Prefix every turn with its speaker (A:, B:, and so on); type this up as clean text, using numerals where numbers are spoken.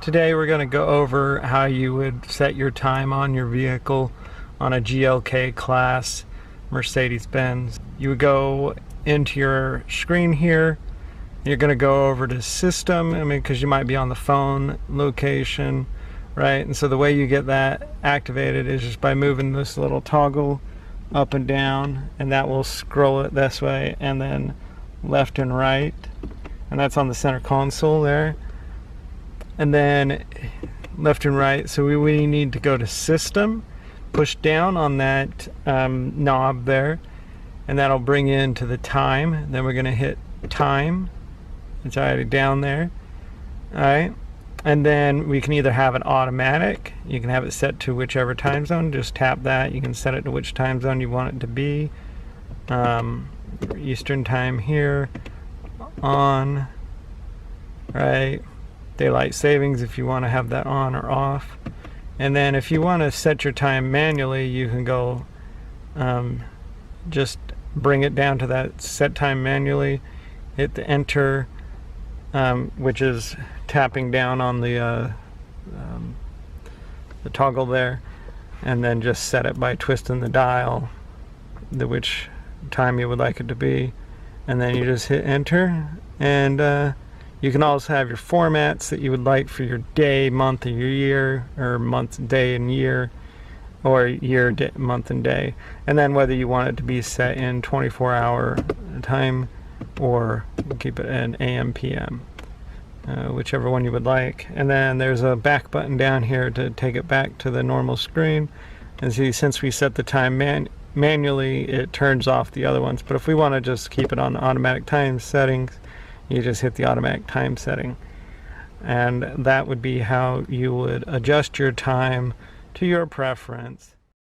A: Today we're going to go over how you would set your time on your vehicle on a GLK class Mercedes-Benz. You would go into your screen here. You're going to go over to System, because you might be on the phone location, right? And so the way you get that activated is just by moving this little toggle up and down, and that will scroll it this way and then left and right, and that's on the center console there. And then left and right, so we need to go to System, push down on that knob there, and that'll bring you into the time. Then we're going to hit time. It's already down there. Alright, and then we can either have it automatic, you can have it set to whichever time zone. Just tap that, you can set it to which time zone you want it to be. Eastern time here, on, right? Daylight savings if you want to have that on or off. And then if you want to set your time manually, you can go just bring it down to that set time manually, hit the enter, which is tapping down on the toggle there, and then just set it by twisting the dial which time you would like it to be, and then you just hit enter. And you can also have your formats that you would like for your day, month, or your year, or month, day, and year, or year, day, month, and day. And then whether you want it to be set in 24-hour time or keep it in AM, PM, whichever one you would like. And then there's a back button down here to take it back to the normal screen. And see, since we set the time manually, it turns off the other ones. But if we want to just keep it on the automatic time settings, you just hit the automatic time setting, and that would be how you would adjust your time to your preference.